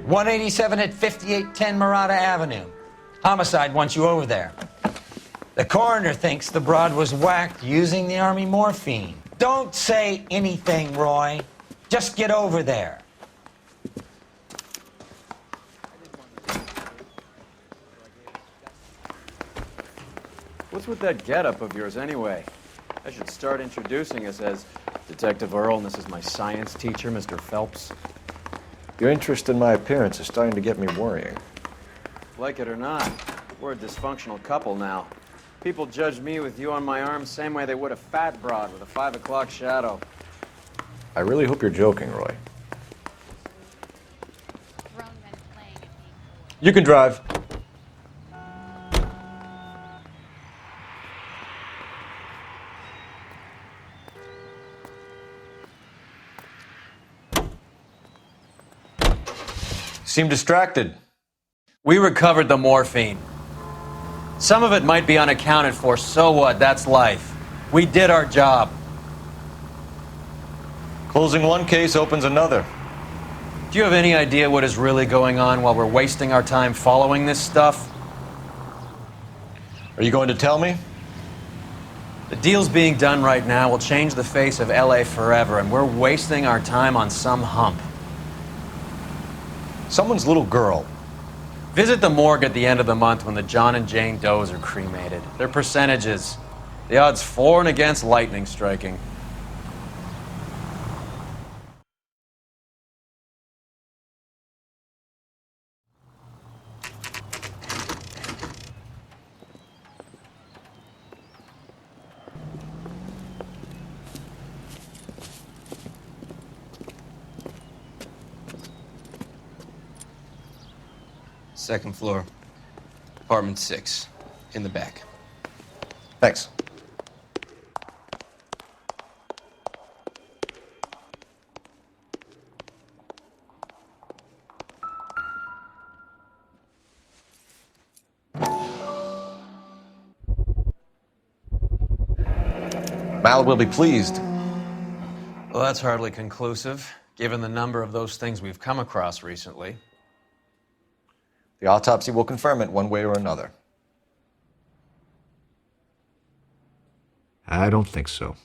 187 at 5810 Murata Avenue. Homicide wants you over there. The coroner thinks the broad was whacked using the Army morphine. Don't say anything, Roy. Just get over there. What's with that getup of yours anyway? I should start introducing us as Detective Earl, and this is my science teacher, Mr. Phelps. Your interest in my appearance is starting to get me worrying. Like it or not, we're a dysfunctional couple now. People judge me with you on my arm same way they would a fat broad with a 5 o'clock shadow. I really hope you're joking, Roy. You can drive. Seem distracted. We recovered the morphine. Some of it might be unaccounted for, so what? That's life. We did our job. Closing one case opens another. Do you have any idea what is really going on while we're wasting our time following this stuff? Are you going to tell me? The deals being done right now will change the face of LA forever, and we're wasting our time on some hump. Someone's little girl. Visit the morgue at the end of the month when the John and Jane Does are cremated. Their percentages. The odds for and against lightning striking. Second floor, apartment 6, in the back. Thanks. Mal will be pleased. Well, that's hardly conclusive, given the number of those things we've come across recently. The autopsy will confirm it one way or another. I don't think so.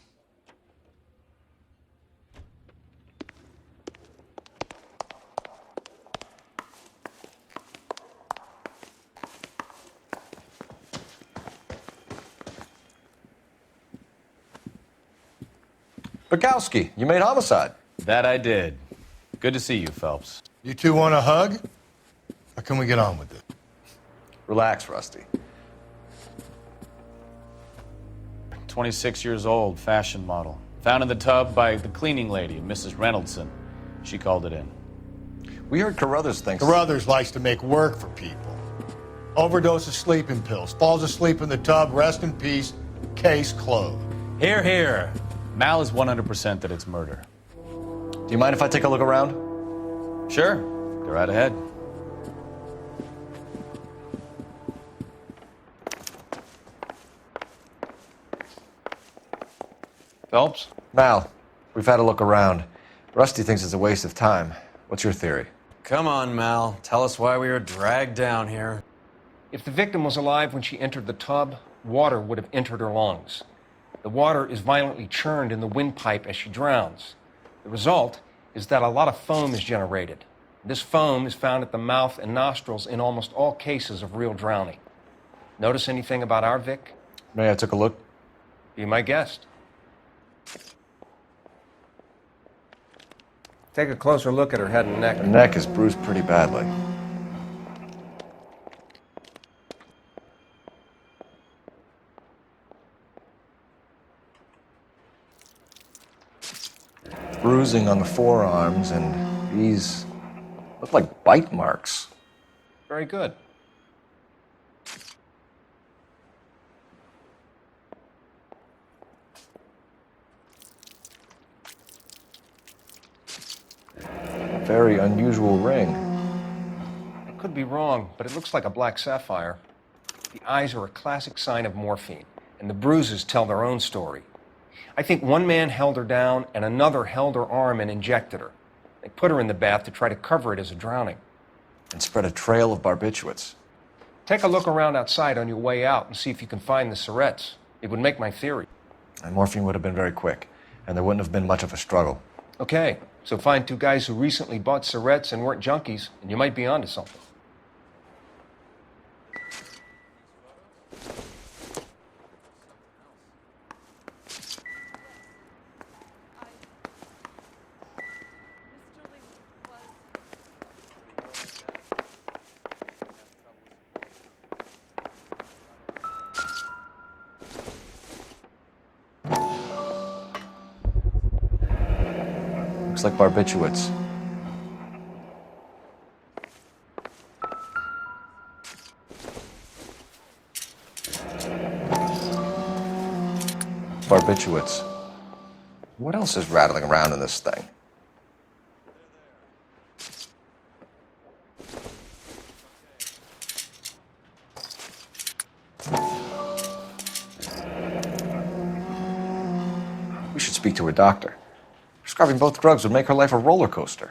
Bukowski, you made homicide. That I did. Good to see you, Phelps. You two want a hug? Or can we get on with it? Relax, Rusty. 26 years old, fashion model. Found in the tub by the cleaning lady, Mrs. Reynoldson. She called it in. We heard Carruthers thinks... Carruthers likes to make work for people. Overdose of sleeping pills. Falls asleep in the tub. Rest in peace. Case closed. Here, here. Mal is 100% that it's murder. Do you mind if I take a look around? Sure. Go right ahead. Phelps? Mal, we've had a look around. Rusty thinks it's a waste of time. What's your theory? Come on, Mal. Tell us why we were dragged down here. If the victim was alive when she entered the tub, water would have entered her lungs. The water is violently churned in the windpipe as she drowns. The result is that a lot of foam is generated. This foam is found at the mouth and nostrils in almost all cases of real drowning. Notice anything about our Vic? May I took a look? Be my guest. Take a closer look at her head and neck. Her neck is bruised pretty badly. Bruising on the forearms, and these look like bite marks. Very good. A very unusual ring. I could be wrong, but it looks like a black sapphire. The eyes are a classic sign of morphine, and the bruises tell their own story. I think one man held her down and another held her arm and injected her. They put her in the bath to try to cover it as a drowning. and spread a trail of barbiturates. Take a look around outside on your way out and see if you can find the Surretts. It would make my theory. And morphine would have been very quick, and there wouldn't have been much of a struggle. Okay, so find two guys who recently bought Surretts and weren't junkies, and you might be onto something. Looks like barbiturates. Barbiturates. What else is rattling around in this thing? We should speak to a doctor. Prescribing both drugs would make her life a roller coaster.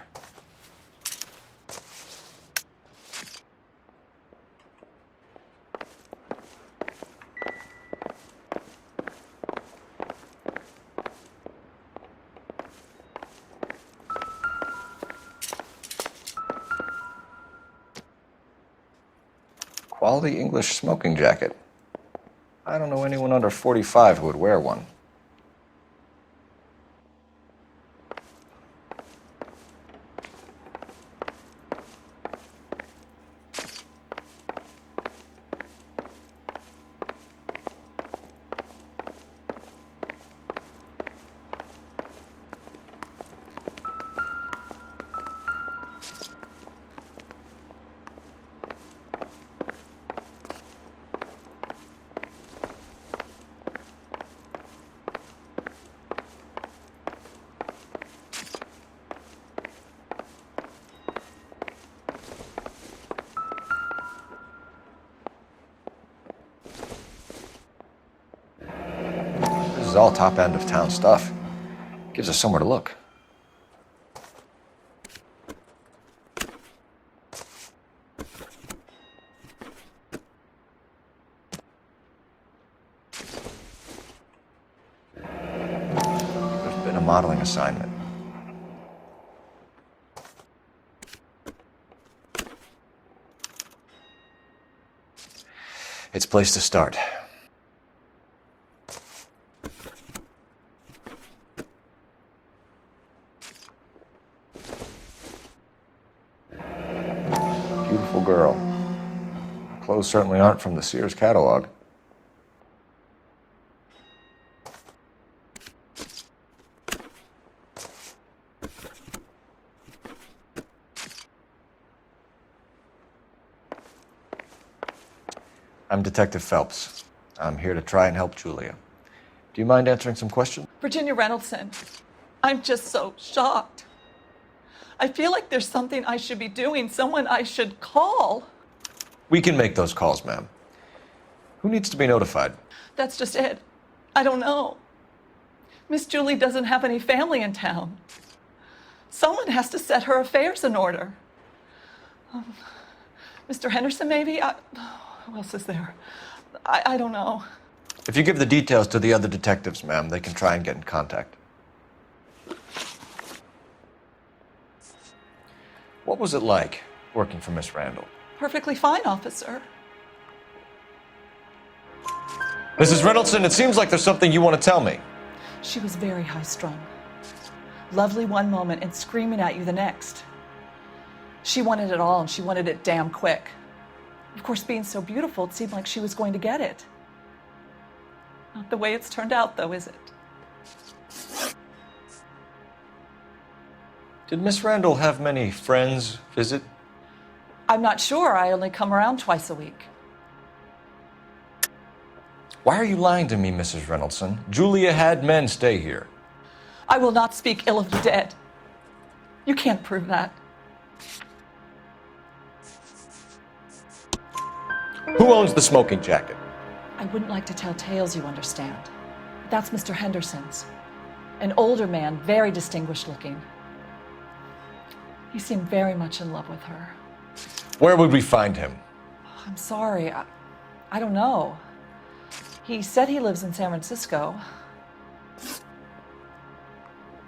Quality English smoking jacket. I don't know anyone under 45 who would wear one. This is all top end of town stuff. Gives us somewhere to look. There's been a modeling assignment. It's a place to start. Beautiful girl. Clothes certainly aren't from the Sears catalog. I'm Detective Phelps. I'm here to try and help Julia. Do you mind answering some questions? Virginia Reynoldson, I'm just so shocked. I feel like there's something I should be doing, someone I should call. We can make those calls, ma'am. Who needs to be notified? That's just it. I don't know. Miss Julie doesn't have any family in town. Someone has to set her affairs in order. Mr. Henderson, maybe? Who else is there? I don't know. If you give the details to the other detectives, ma'am, they can try and get in contact. What was it like working for Miss Randall? Perfectly fine, officer. Mrs. Reynoldson, it seems like there's something you want to tell me. She was very high-strung. Lovely one moment and screaming at you the next. She wanted it all, and she wanted it damn quick. Of course, being so beautiful, it seemed like she was going to get it. Not the way it's turned out, though, is it? Did Miss Randall have many friends visit? I'm not sure. I only come around twice a week. Why are you lying to me, Mrs. Reynoldson? Julia had men stay here. I will not speak ill of the dead. You can't prove that. Who owns the smoking jacket? I wouldn't like to tell tales, you understand. But that's Mr. Henderson's. An older man, very distinguished looking. He seemed very much in love with her. Where would we find him? I'm sorry. I don't know. He said he lives in San Francisco.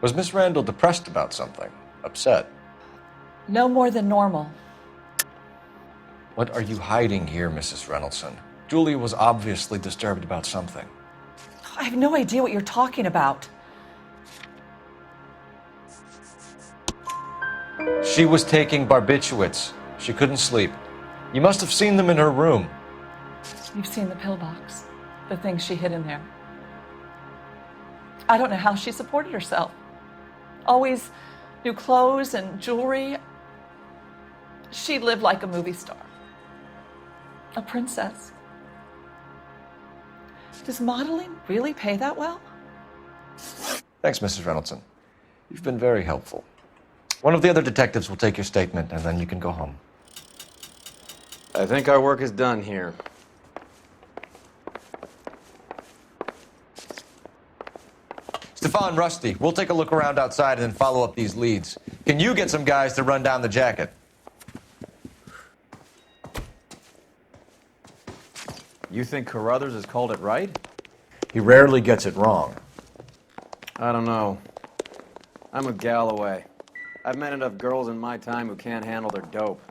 Was Miss Randall depressed about something? Upset? No more than normal. What are you hiding here, Mrs. Reynoldson? Julia was obviously disturbed about something. I have no idea what you're talking about. She was taking barbiturates. She couldn't sleep. You must have seen them in her room. You've seen the pillbox, the things she hid in there. I don't know how she supported herself. Always new clothes and jewelry. She lived like a movie star. A princess. Does modeling really pay that well? Thanks, Mrs. Reynoldson. You've been very helpful. One of the other detectives will take your statement, and then you can go home. I think our work is done here. Stefan, Rusty, we'll take a look around outside and then follow up these leads. Can you get some guys to run down the jacket? You think Carruthers has called it right? He rarely gets it wrong. I don't know. I'm with Galloway. I've met enough girls in my time who can't handle their dope.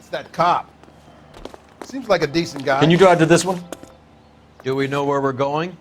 That cop. Seems like a decent guy. Can you drive to this one? Do we know where we're going?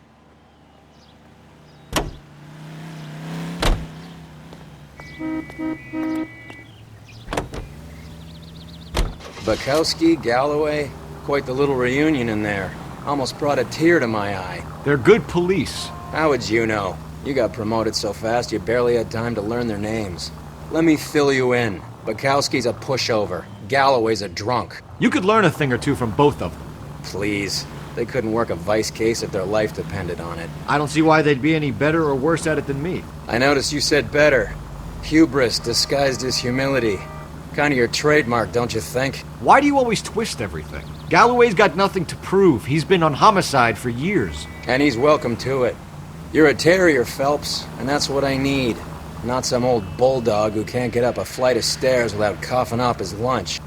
Bukowski, Galloway, quite the little reunion in there. Almost brought a tear to my eye. They're good police. How would you know? You got promoted so fast you barely had time to learn their names. Let me fill you in. Bukowski's a pushover. Galloway's a drunk. You could learn a thing or two from both of them. Please. They couldn't work a vice case if their life depended on it. I don't see why they'd be any better or worse at it than me. I noticed you said better. Hubris disguised as humility. Kind of your trademark, don't you think? Why do you always twist everything? Galloway's got nothing to prove. He's been on homicide for years. And he's welcome to it. You're a terrier, Phelps, and that's what I need. Not some old bulldog who can't get up a flight of stairs without coughing up his lunch.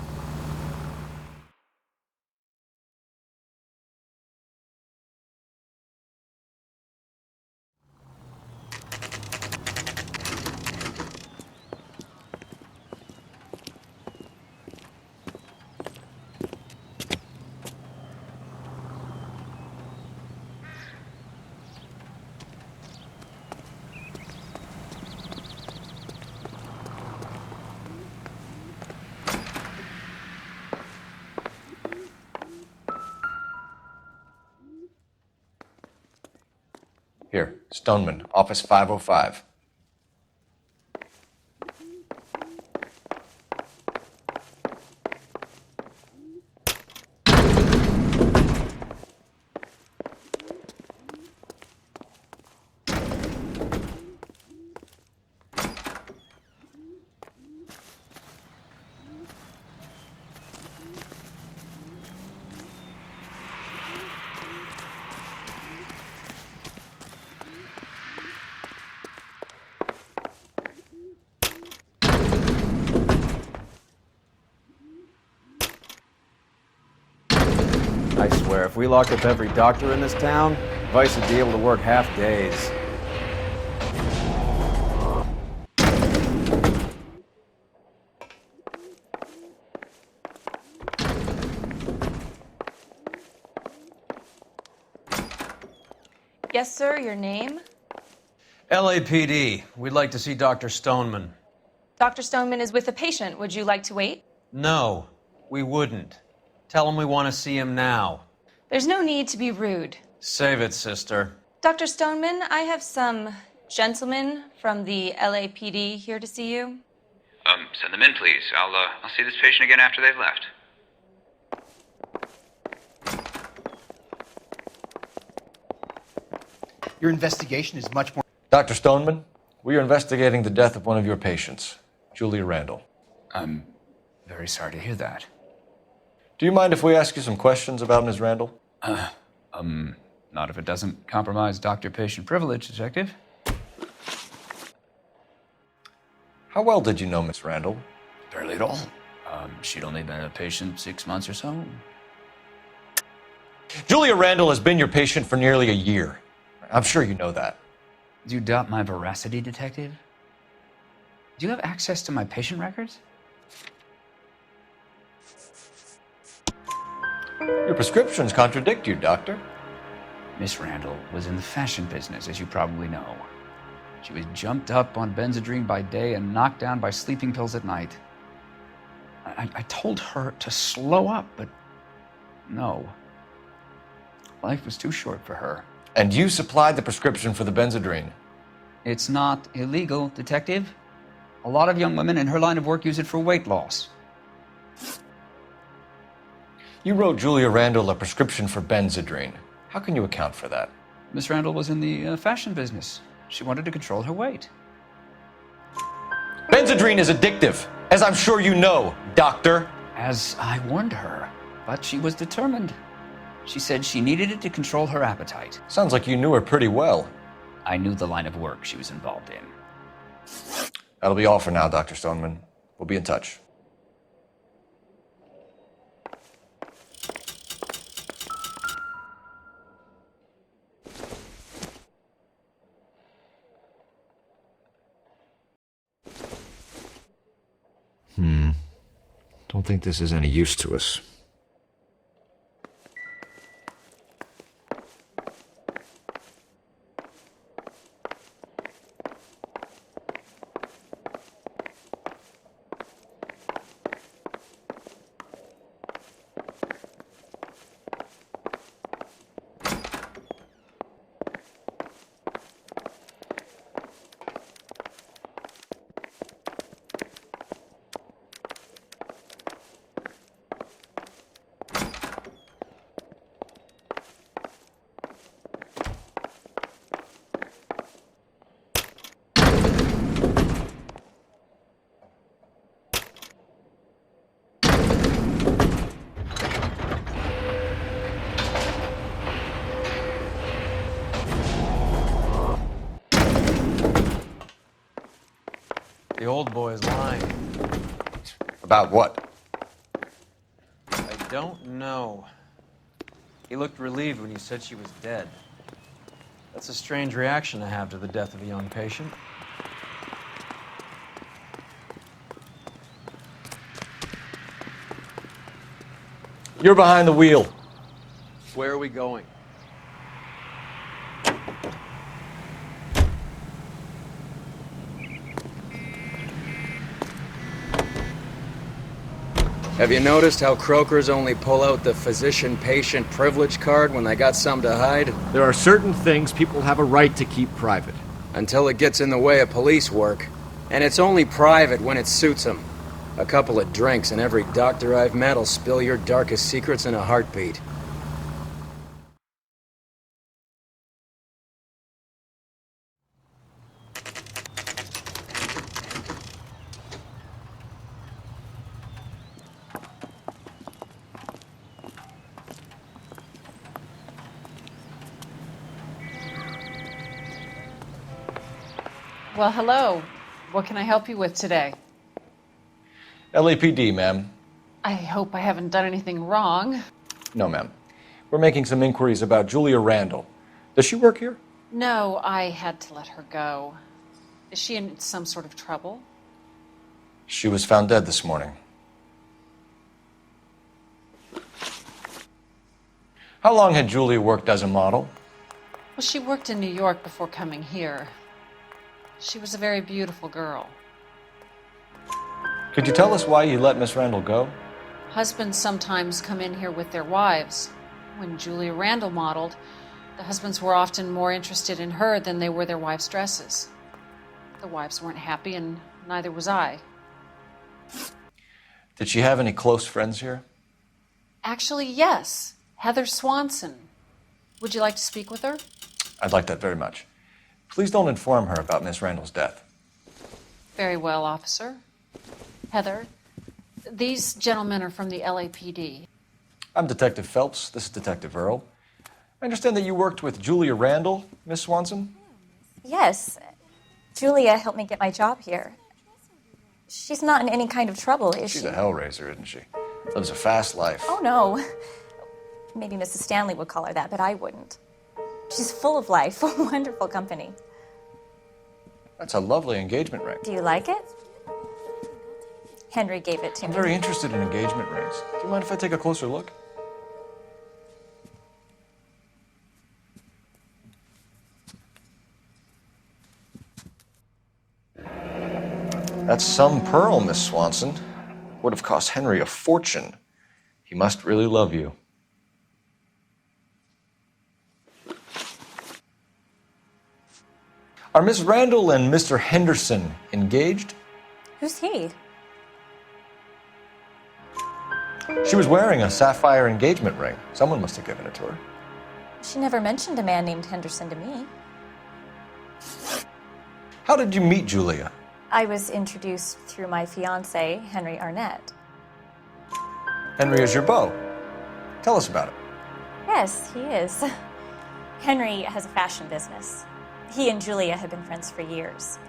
Here, Stoneman, office 505. I swear, if we locked up every doctor in this town, Vice would be able to work half days. Yes, sir. Your name? LAPD. We'd like to see Dr. Stoneman. Dr. Stoneman is with a patient. Would you like to wait? No, we wouldn't. Tell him we want to see him now. There's no need to be rude. Save it, sister. Dr. Stoneman, I have some gentlemen from the LAPD here to see you. Send them in, please. I'll see this patient again after they've left. Your investigation is much more... Dr. Stoneman, we are investigating the death of one of your patients, Julia Randall. I'm very sorry to hear that. Do you mind if we ask you some questions about Ms. Randall? Not if it doesn't compromise doctor-patient privilege, Detective. How well did you know Ms. Randall? Barely at all. She'd only been a patient 6 months or so. Julia Randall has been your patient for nearly a year. I'm sure you know that. Do you doubt my veracity, Detective? Do you have access to my patient records? Your prescriptions contradict you, Doctor. Miss Randall was in the fashion business, as you probably know. She was jumped up on Benzedrine by day and knocked down by sleeping pills at night. I told her to slow up, but no. Life was too short for her. And you supplied the prescription for the Benzedrine. It's not illegal, Detective. A lot of young women in her line of work use it for weight loss. You wrote Julia Randall a prescription for Benzedrine. How can you account for that? Miss Randall was in the fashion business. She wanted to control her weight. Benzedrine is addictive, as I'm sure you know, Doctor. As I warned her, but she was determined. She said she needed it to control her appetite. Sounds like you knew her pretty well. I knew the line of work she was involved in. That'll be all for now, Dr. Stoneman. We'll be in touch. Don't think this is any use to us. The old boy's lying. About what? I don't know. He looked relieved when you said she was dead. That's a strange reaction to have to the death of a young patient. You're behind the wheel. Where are we going? Have you noticed how croakers only pull out the physician-patient privilege card when they got something to hide? There are certain things people have a right to keep private. Until it gets in the way of police work. And it's only private when it suits them. A couple of drinks and every doctor I've met will spill your darkest secrets in a heartbeat. Well, hello. What can I help you with today? LAPD, ma'am. I hope I haven't done anything wrong. No, ma'am. We're making some inquiries about Julia Randall. Does she work here? No, I had to let her go. Is she in some sort of trouble? She was found dead this morning. How long had Julia worked as a model? Well, she worked in New York before coming here. She was a very beautiful girl. Could you tell us why you let Miss Randall go? Husbands sometimes come in here with their wives. When Julia Randall modeled, the husbands were often more interested in her than they were their wives' dresses. The wives weren't happy, and neither was I. Did she have any close friends here? Actually, yes. Heather Swanson. Would you like to speak with her? I'd like that very much. Please don't inform her about Miss Randall's death. Very well, officer. Heather, these gentlemen are from the LAPD. I'm Detective Phelps. This is Detective Earl. I understand that you worked with Julia Randall, Miss Swanson? Yes. Julia helped me get my job here. She's not in any kind of trouble, is she? She's a hellraiser, isn't she? Lives a fast life. Oh, no. Maybe Mrs. Stanley would call her that, but I wouldn't. She's full of life, wonderful company. That's a lovely engagement ring. Do you like it? Henry gave it to me. I'm very interested in engagement rings. Do you mind if I take a closer look? That's some pearl, Miss Swanson. Would have cost Henry a fortune. He must really love you. Are Miss Randall and Mr. Henderson engaged? Who's he? She was wearing a sapphire engagement ring. Someone must have given it to her. She never mentioned a man named Henderson to me. How did you meet Julia? I was introduced through my fiancé, Henry Arnett. Henry is your beau. Tell us about it. Yes, he is. Henry has a fashion business. He and Julia have been friends for years.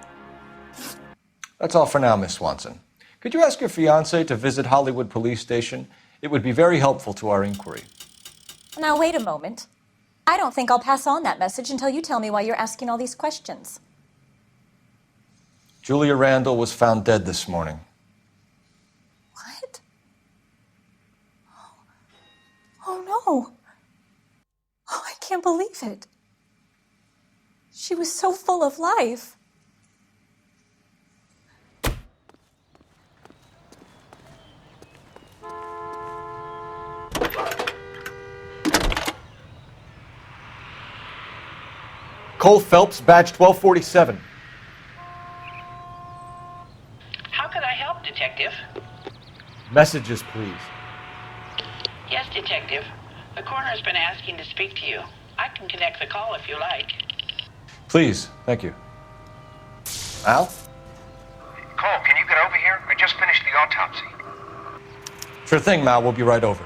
That's all for now, Miss Swanson. Could you ask your fiancé to visit Hollywood Police Station? It would be very helpful to our inquiry. Now, wait a moment. I don't think I'll pass on that message until you tell me why you're asking all these questions. Julia Randall was found dead this morning. What? Oh, no. Oh, I can't believe it. She was so full of life. Cole Phelps, badge 1247. How can I help, Detective? Messages, please. Yes, Detective. The coroner's been asking to speak to you. I can connect the call if you like. Please, thank you. Al? Cole, can you get over here? I just finished the autopsy. Sure thing, Mal. We'll be right over.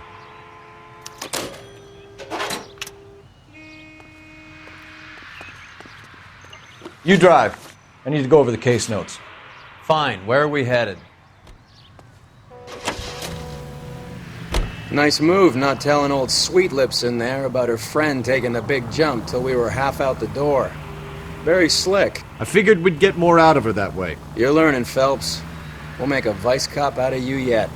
You drive. I need to go over the case notes. Fine. Where are we headed? Nice move not telling old Sweet Lips in there about her friend taking the big jump till we were half out the door. Very slick. I figured we'd get more out of her that way. You're learning, Phelps. We'll make a vice cop out of you yet.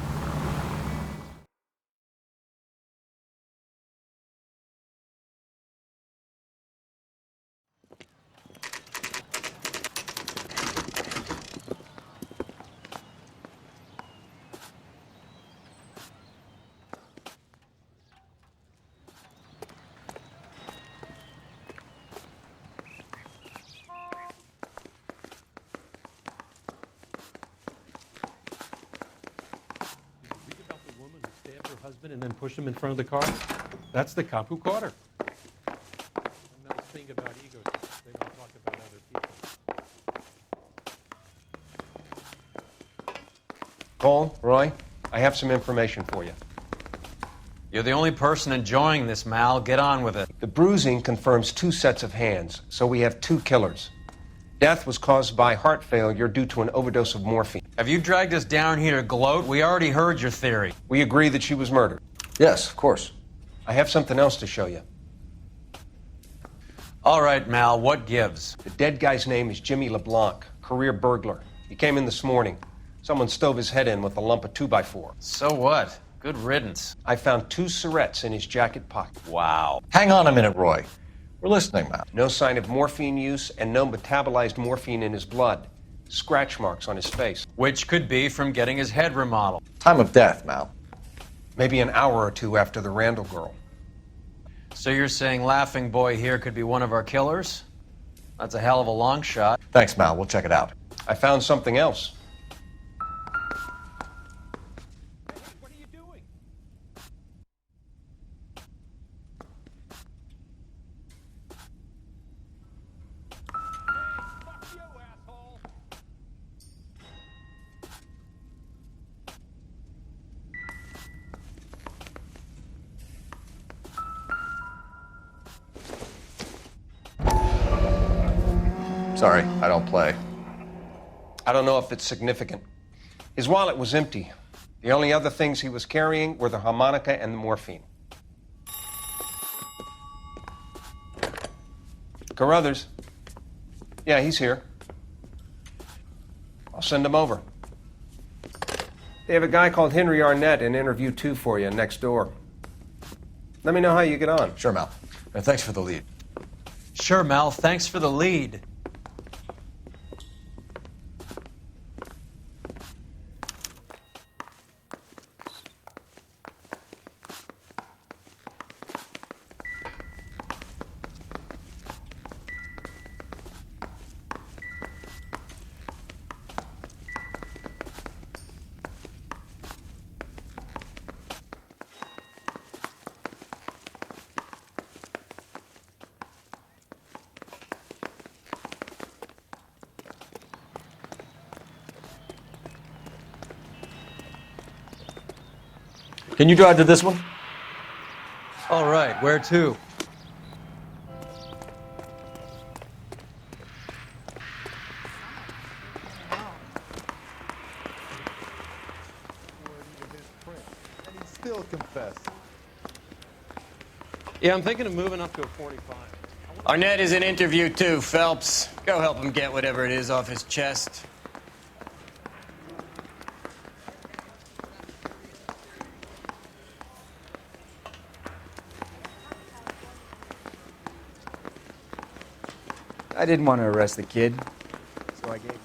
And then push him in front of the car? That's the cop who caught her. Another thing about ego, they don't talk about other people. Cole, Roy, I have some information for you. You're the only person enjoying this, Mal. Get on with it. The bruising confirms 2 sets of hands, so we have 2 killers. Death was caused by heart failure due to an overdose of morphine. Have you dragged us down here to gloat? We already heard your theory. We agree that she was murdered. Yes, of course. I have something else to show you. All right, Mal, what gives? The dead guy's name is Jimmy LeBlanc, career burglar. He came in this morning. Someone stove his head in with a lump of 2x4. So what? Good riddance. I found 2 syrettes in his jacket pocket. Wow. Hang on a minute, Roy. We're listening, Mal. No sign of morphine use and no metabolized morphine in his blood. Scratch marks on his face. Which could be from getting his head remodeled. Time of death, Mal. Maybe an hour or two after the Randall girl. So you're saying Laughing Boy here could be one of our killers? That's a hell of a long shot. Thanks, Mal. We'll check it out. I found something else. Sorry, I don't play. I don't know if it's significant. His wallet was empty. The only other things he was carrying were the harmonica and the morphine. Carruthers. Yeah, he's here. I'll send him over. They have a guy called Henry Arnett in interview 2 for you next door. Let me know how you get on. Sure, Mal. And thanks for the lead. Sure, Mel. Thanks for the lead. Can you drive to this one? All right, where to? Still confess. Yeah, I'm thinking of moving up to a 45. Arnett is in interview 2, Phelps. Go help him get whatever it is off his chest. I didn't want to arrest the kid, so I gave him.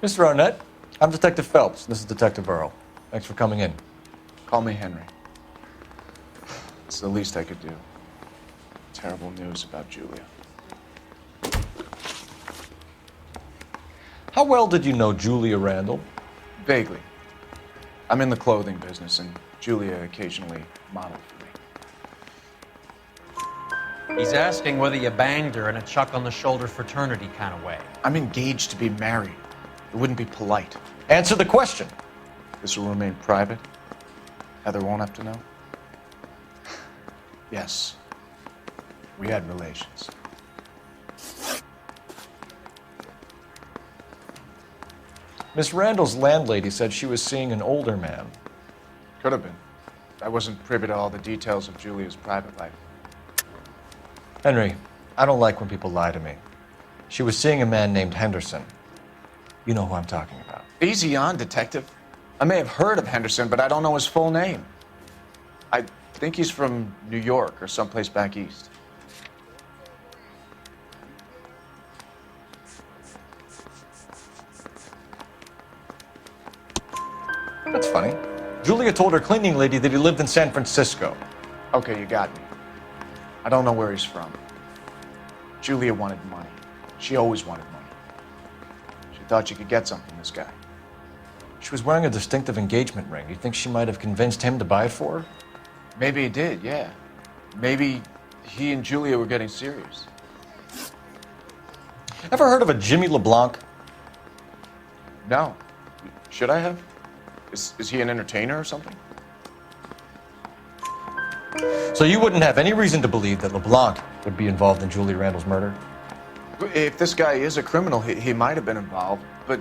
Mr. Arnett, I'm Detective Phelps. This is Detective Earl. Thanks for coming in. Call me Henry. It's the least I could do. Terrible news about Julia. How well did you know Julia Randall? Vaguely. I'm in the clothing business, and Julia occasionally modeled for me. He's asking whether you banged her in a chuck-on-the-shoulder fraternity kind of way. I'm engaged to be married. It wouldn't be polite. Answer the question. This will remain private. Heather won't have to know. Yes. We had relations. Miss Randall's landlady said she was seeing an older man. Could have been. I wasn't privy to all the details of Julia's private life. Henry, I don't like when people lie to me. She was seeing a man named Henderson. You know who I'm talking about. Easy on, Detective. I may have heard of Henderson, but I don't know his full name. I think he's from New York or someplace back east. That's funny. Julia told her cleaning lady that he lived in San Francisco. Okay, you got me. I don't know where he's from. Julia wanted money. She always wanted money. She thought she could get something from this guy. She was wearing a distinctive engagement ring. You think she might have convinced him to buy it for her? Maybe he did, yeah. Maybe he and Julia were getting serious. Ever heard of a Jimmy LeBlanc? No. Should I have? Is he an entertainer or something? So you wouldn't have any reason to believe that LeBlanc would be involved in Julia Randall's murder? If this guy is a criminal, he might have been involved. But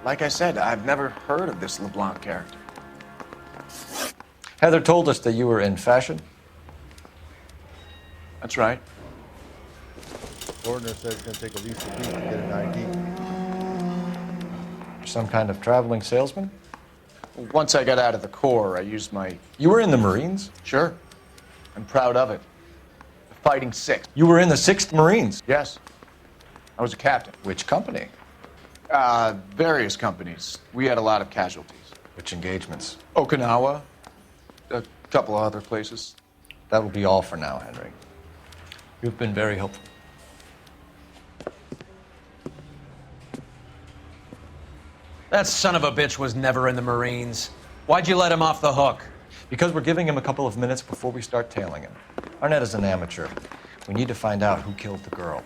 like I said, I've never heard of this LeBlanc character. Heather told us that you were in fashion. That's right. The coroner says it's going to take at least a week to get an ID. Some kind of traveling salesman? Once I got out of the Corps, I used my... You were in the Marines? Sure. I'm proud of it. The Fighting Sixth. You were in the 6th Marines. Yes. I was a captain. Which company? Various companies. We had a lot of casualties. Which engagements? Okinawa. A couple of other places. That will be all for now, Henry. You've been very helpful. That son of a bitch was never in the Marines. Why'd you let him off the hook? Because we're giving him a couple of minutes before we start tailing him. Arnett is an amateur. We need to find out who killed the girl.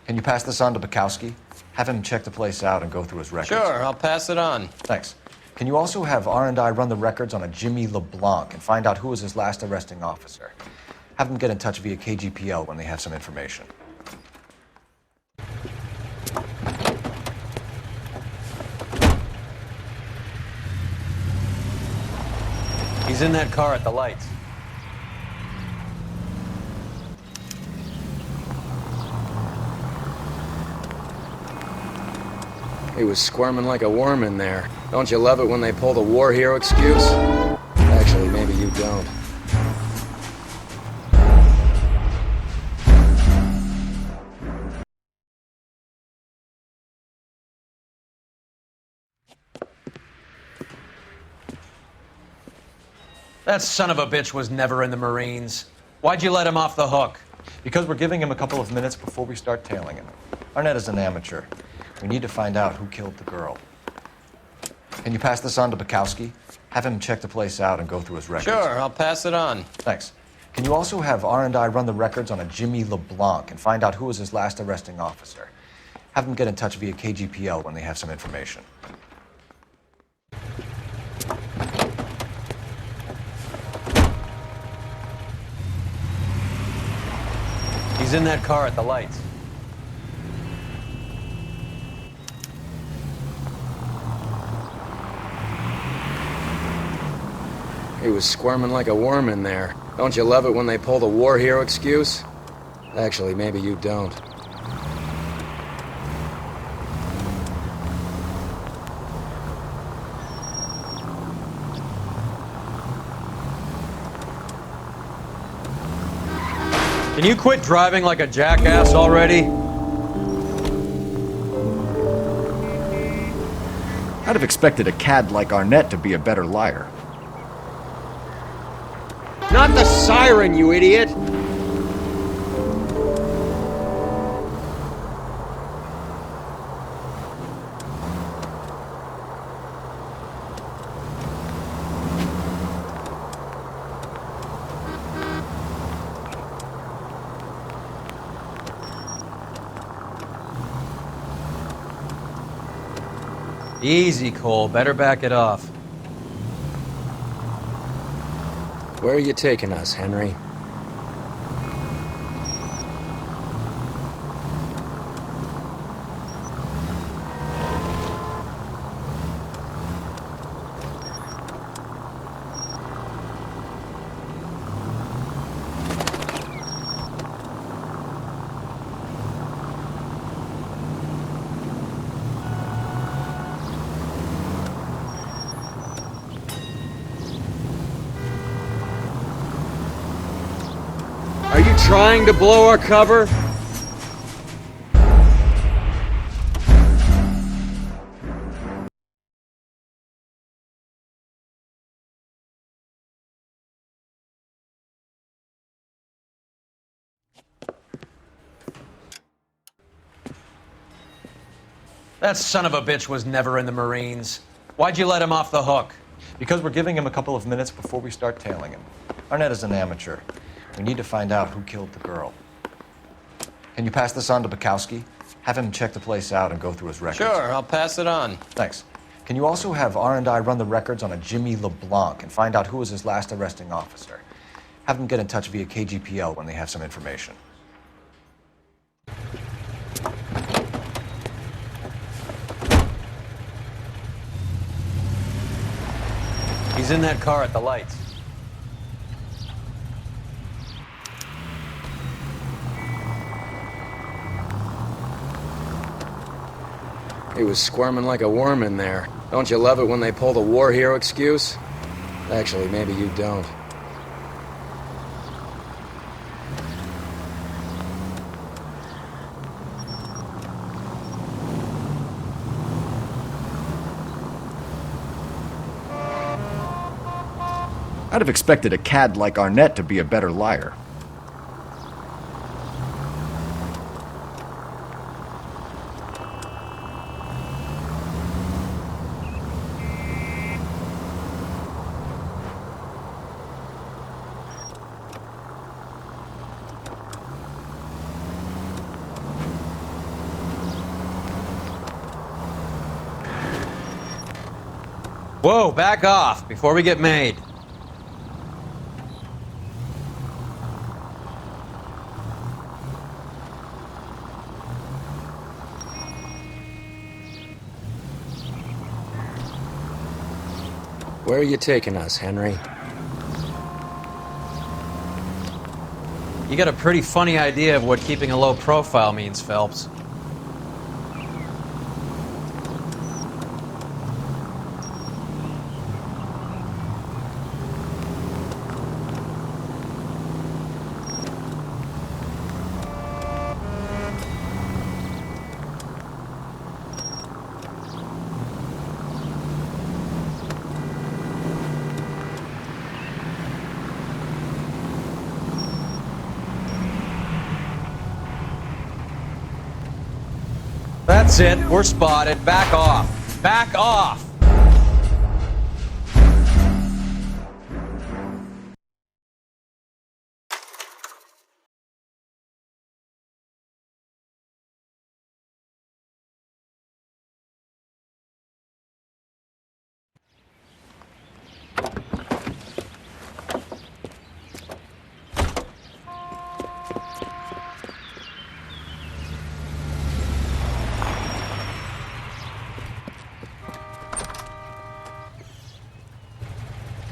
Can you pass this on to Bukowski? Have him check the place out and go through his records. Sure, I'll pass it on. Thanks. Can you also have R&I run the records on a Jimmy LeBlanc and find out who was his last arresting officer? Have them get in touch via KGPL when they have some information. He's in that car at the lights. He was squirming like a worm in there. Don't you love it when they pull the war hero excuse? Actually, maybe you don't. That son of a bitch was never in the Marines. Why'd you let him off the hook? Because we're giving him a couple of minutes before we start tailing him. Arnett is an amateur. We need to find out who killed the girl. Can you pass this on to Bukowski? Have him check the place out and go through his records. Sure, I'll pass it on. Thanks. Can you also have R&I run the records on a Jimmy LeBlanc and find out who was his last arresting officer? Have them get in touch via KGPL when they have some information. He's in that car at the lights. He was squirming like a worm in there. Don't you love it when they pull the war hero excuse? Actually, maybe you don't. Can you quit driving like a jackass already? I'd have expected a cad like Arnett to be a better liar. Not the siren, you idiot! Easy, Cole. Better back it off. Where are you taking us, Henry? Are you trying to blow our cover? That son of a bitch was never in the Marines. Why'd you let him off the hook? Because we're giving him a couple of minutes before we start tailing him. Arnett is an amateur. We need to find out who killed the girl. Can you pass this on to Bukowski? Have him check the place out and go through his records. Sure, I'll pass it on. Thanks. Can you also have R&I run the records on a Jimmy LeBlanc and find out who was his last arresting officer? Have them get in touch via KGPL when they have some information. He's in that car at the lights. He was squirming like a worm in there. Don't you love it when they pull the war hero excuse? Actually, maybe you don't. I'd have expected a cad like Arnett to be a better liar. Whoa, back off before we get made. Where are you taking us, Henry? You got a pretty funny idea of what keeping a low profile means, Phelps. That's it. We're spotted. Back off. Back off!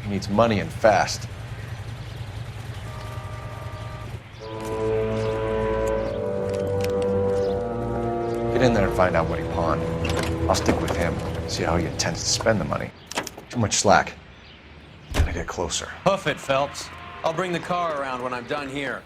He needs money and fast. Get in there and find out what he pawned. I'll stick with him, see how he intends to spend the money. Too much slack. Gotta get closer. Hoof it, Phelps. I'll bring the car around when I'm done here.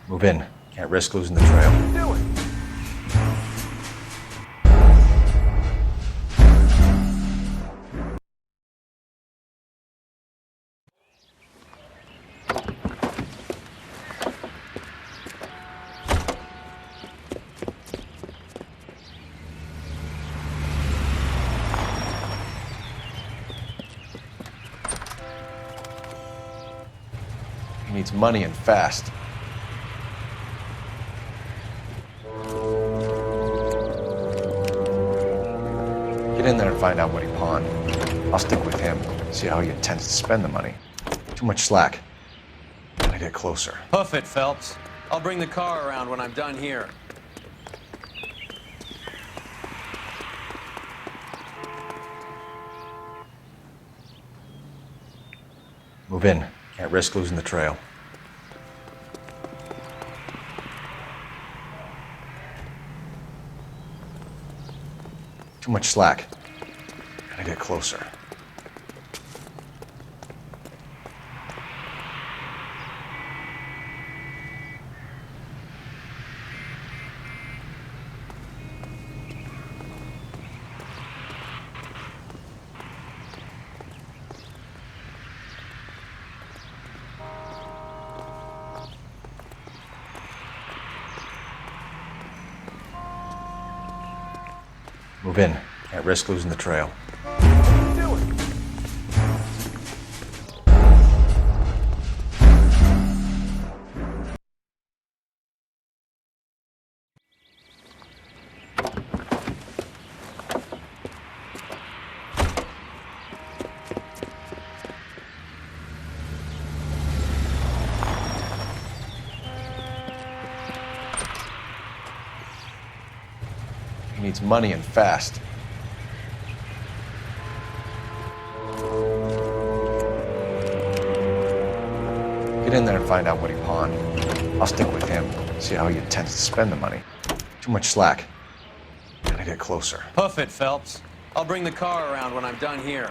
Move in. Can't risk losing the trail. He needs money and fast. Get in there and find out what he pawned. I'll stick with him, see how he intends to spend the money. Too much slack. Gotta get closer. Hoof it, Phelps. I'll bring the car around when I'm done here. Move in. Can't risk losing the trail. Too much slack. Gotta get closer. Move in. Can't risk losing the trail. He needs money and fast. Get in there and find out what he pawned. I'll stick with him, see how he intends to spend the money. Too much slack. Gotta get closer. Hoof it, Phelps. I'll bring the car around when I'm done here.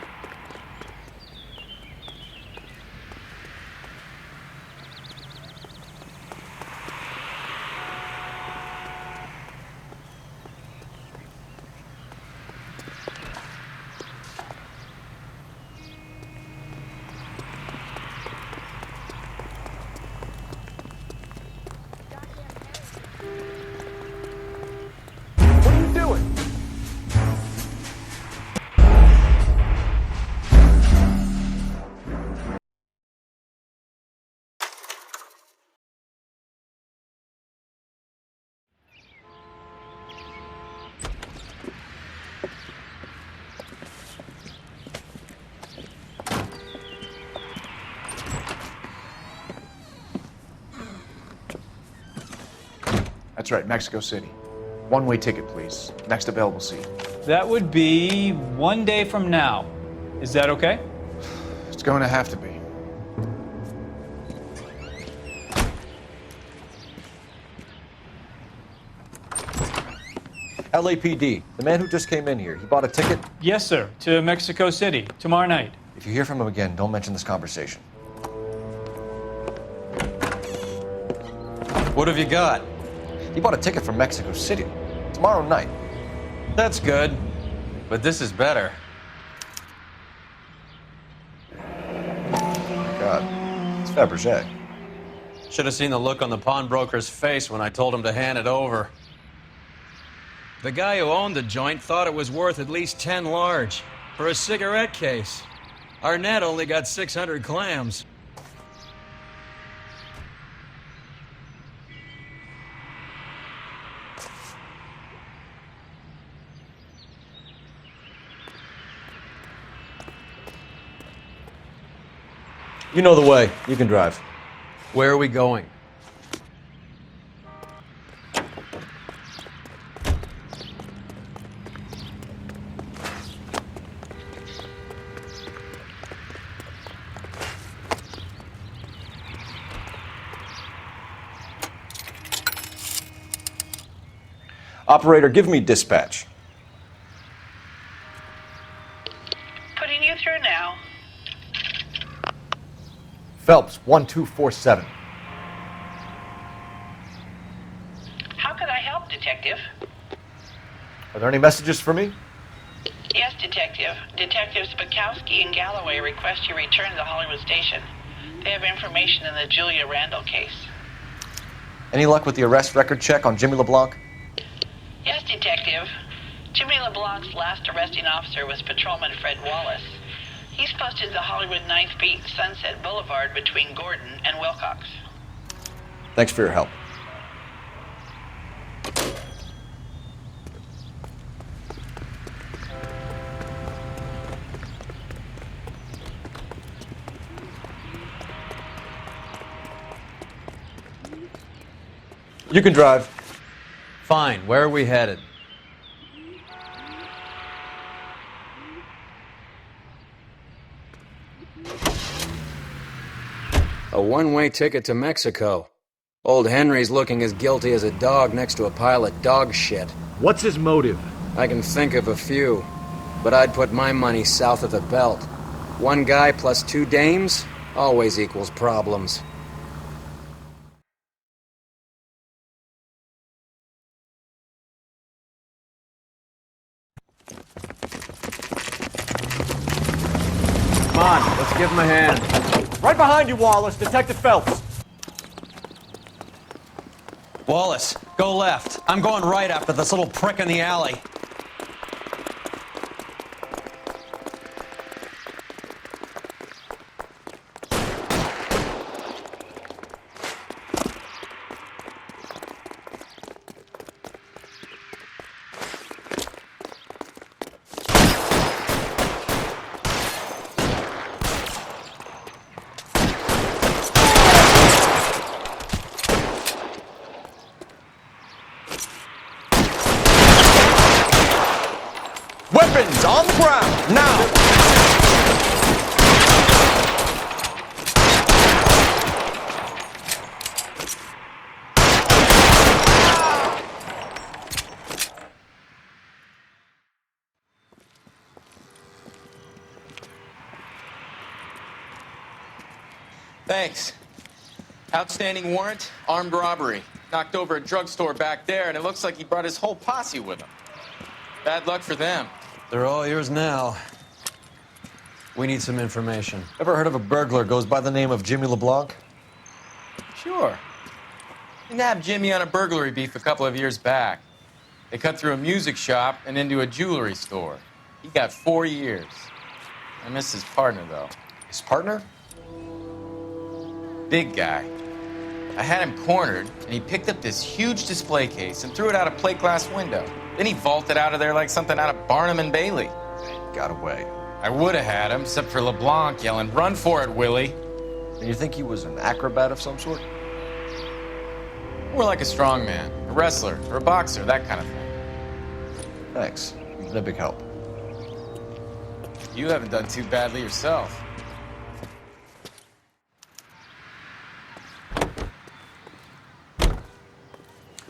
That's right, Mexico City. One-way ticket, please. Next available seat. That would be 1 day from now. Is that okay? It's going to have to be. LAPD, the man who just came in here, he bought a ticket? Yes, sir. To Mexico City, tomorrow night. If you hear from him again, don't mention this conversation. What have you got? He bought a ticket from Mexico City. Tomorrow night. That's good. But this is better. Oh my God. It's Fabergé. Should have seen the look on the pawnbroker's face when I told him to hand it over. The guy who owned the joint thought it was worth at least 10 large for a cigarette case. Arnett only got 600 clams. You know the way. You can drive. Where are we going? Operator, give me dispatch. Putting you through now. Phelps, 1247. How could I help, Detective? Are there any messages for me? Yes, Detective. Detectives Bukowski and Galloway request you return to the Hollywood station. They have information in the Julia Randall case. Any luck with the arrest record check on Jimmy LeBlanc? Yes, Detective. Jimmy LeBlanc's last arresting officer was Patrolman Fred Wallace. He's posted the Hollywood 9th Beat Sunset Boulevard between Gordon and Wilcox. Thanks for your help. You can drive. Fine. Where are we headed? A one-way ticket to Mexico. Old Henry's looking as guilty as a dog next to a pile of dog shit. What's his motive? I can think of a few, but I'd put my money south of the belt. One guy plus two dames always equals problems. Come on, let's give him a hand. Right behind you, Wallace. Detective Phelps. Wallace, go left. I'm going right after this little prick in the alley. Weapons on the ground, now! Thanks. Outstanding warrant, armed robbery. Knocked over a drugstore back there, and it looks like he brought his whole posse with him. Bad luck for them. They're all yours now. We need some information. Ever heard of a burglar goes by the name of Jimmy LeBlanc? Sure. We nabbed Jimmy on a burglary beef a couple of years back. They cut through a music shop and into a jewelry store. He got 4 years. I miss his partner, though. His partner? Big guy. I had him cornered, and he picked up this huge display case and threw it out a plate glass window. Then he vaulted out of there like something out of Barnum and Bailey. Got away. I would have had him, except for LeBlanc yelling, "Run for it, Willie!" And you think he was an acrobat of some sort? More like a strongman, a wrestler, or a boxer, that kind of thing. Thanks. You've been a big help. You haven't done too badly yourself.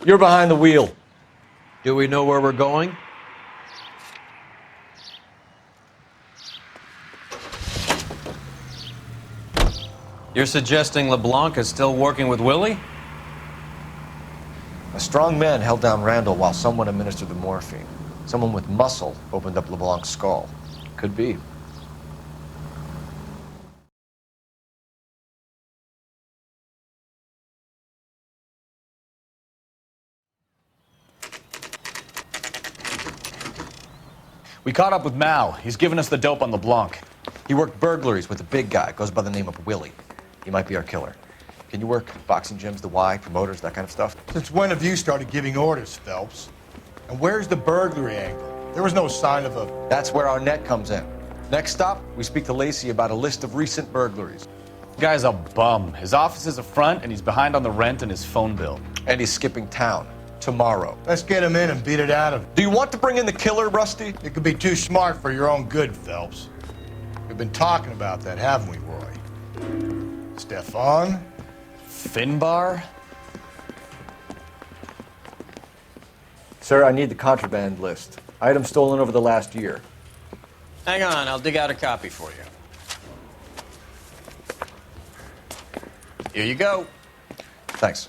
You're behind the wheel. Do we know where we're going? You're suggesting LeBlanc is still working with Willie? A strong man held down Randall while someone administered the morphine. Someone with muscle opened up LeBlanc's skull. Could be. We caught up with Mao. He's given us the dope on LeBlanc. He worked burglaries with a big guy. Goes by the name of Willie. He might be our killer. Can you work boxing gyms, the Y, promoters, that kind of stuff? Since when have you started giving orders, Phelps? And where's the burglary angle? There was no sign of a... That's where our net comes in. Next stop, we speak to Lacey about a list of recent burglaries. The guy's a bum. His office is a front, and he's behind on the rent and his phone bill. And he's skipping town. Tomorrow. Let's get him in and beat it out of him. Do you want to bring in the killer, Rusty? It could be too smart for your own good, Phelps. We've been talking about that, haven't we, Roy? Stefan? Finbar? Sir, I need the contraband list. Items stolen over the last year. Hang on, I'll dig out a copy for you. Here you go. Thanks.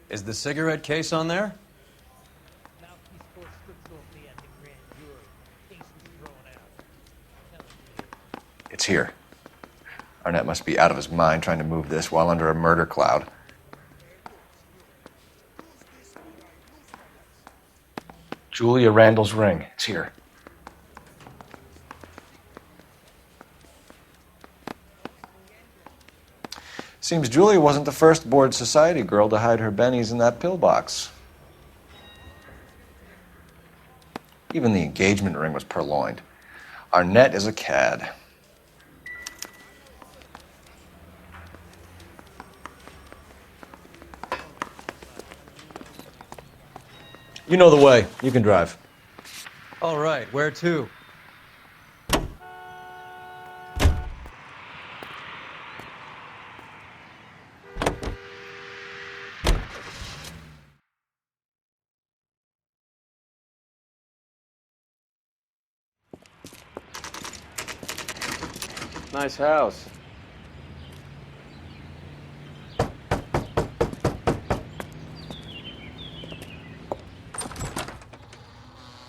Is the cigarette case on there? It's here. Arnett must be out of his mind trying to move this while under a murder cloud. Julia Randall's ring. It's here. Seems Julia wasn't the first bored society girl to hide her bennies in that pillbox. Even the engagement ring was purloined. Arnett is a cad. You know the way. You can drive. All right, where to? Nice house.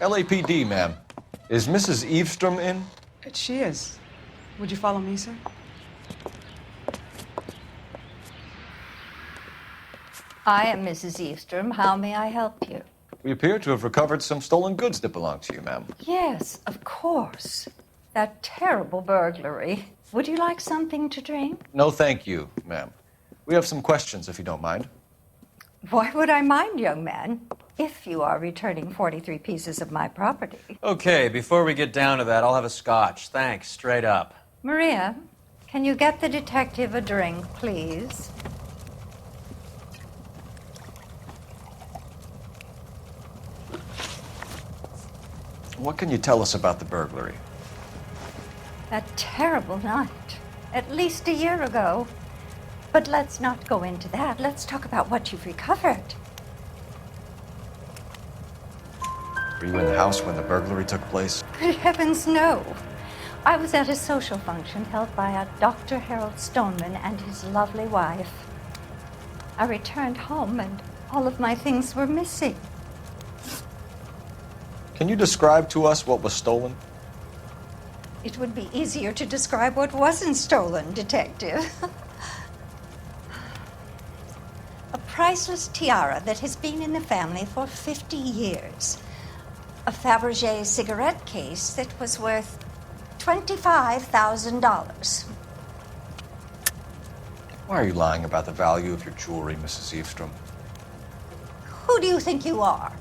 LAPD, ma'am. Is Mrs. Eavestrom in? She is. Would you follow me, sir? I am Mrs. Eavestrom. How may I help you? We appear to have recovered some stolen goods that belong to you, ma'am. Yes, of course. That terrible burglary. Would you like something to drink? No, thank you, ma'am. We have some questions, if you don't mind. Why would I mind, young man, if you are returning 43 pieces of my property? Okay, before we get down to that, I'll have a scotch. Thanks, straight up. Maria, can you get the detective a drink, please? What can you tell us about the burglary? That terrible night. At least a year ago. But let's not go into that. Let's talk about what you've recovered. Were you in the house when the burglary took place? Good heavens, no. I was at a social function held by a Dr. Harold Stoneman and his lovely wife. I returned home and all of my things were missing. Can you describe to us what was stolen? It would be easier to describe what wasn't stolen, Detective. A priceless tiara that has been in the family for 50 years. A Fabergé cigarette case that was worth $25,000. Why are you lying about the value of your jewelry, Mrs. Eavestrom? Who do you think you are,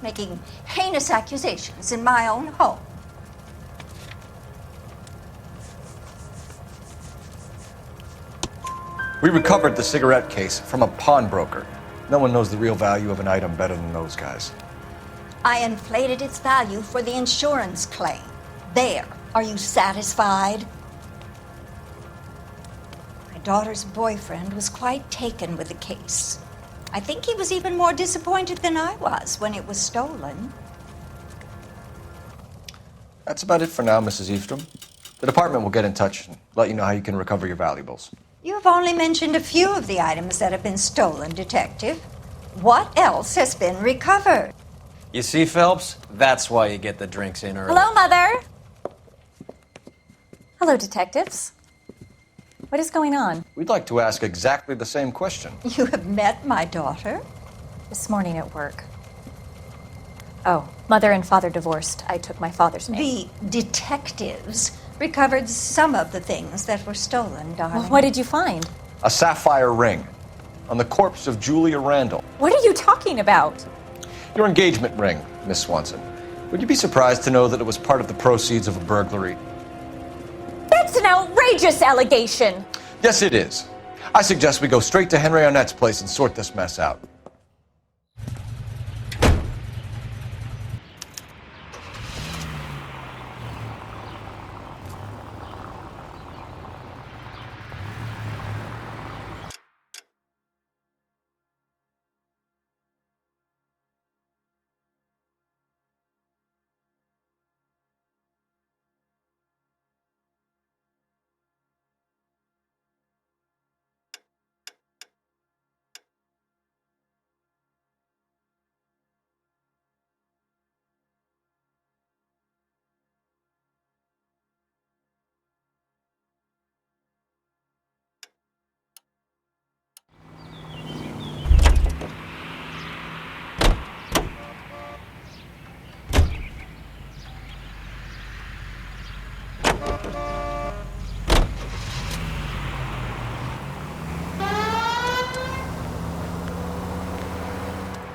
making heinous accusations in my own home? We recovered the cigarette case from a pawnbroker. No one knows the real value of an item better than those guys. I inflated its value for the insurance claim. There. Are you satisfied? My daughter's boyfriend was quite taken with the case. I think he was even more disappointed than I was when it was stolen. That's about it for now, Mrs. Eavestrom. The department will get in touch and let you know how you can recover your valuables. You have only mentioned a few of the items that have been stolen, Detective. What else has been recovered? You see, Phelps? That's why you get the drinks in early. Hello, Mother. Hello, detectives. What is going on? We'd like to ask exactly the same question. You have met my daughter? This morning at work. Oh, mother and father divorced. I took my father's name. The detectives recovered some of the things that were stolen, darling. Well, what did you find? A sapphire ring on the corpse of Julia Randall. What are you talking about? Your engagement ring, Miss Swanson. Would you be surprised to know that it was part of the proceeds of a burglary? That's an outrageous allegation! Yes, it is. I suggest we go straight to Henry Arnett's place and sort this mess out.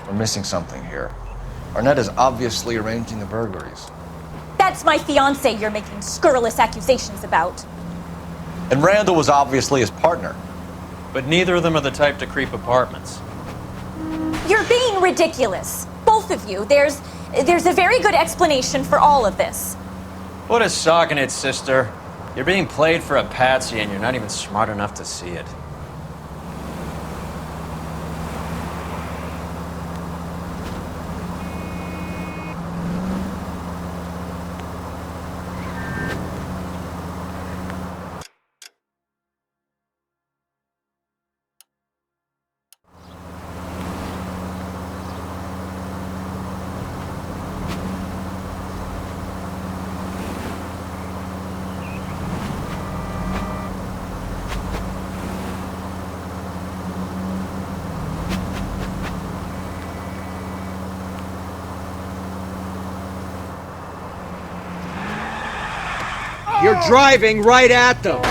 We're missing something here. Arnett is obviously arranging the burglaries. That's my fiancé you're making scurrilous accusations about. And Randall was obviously his partner. But neither of them are the type to creep apartments. You're being ridiculous. Both of you. There's a very good explanation for all of this. Put a sock in it, sister. You're being played for a patsy and you're not even smart enough to see it. You're driving right at them.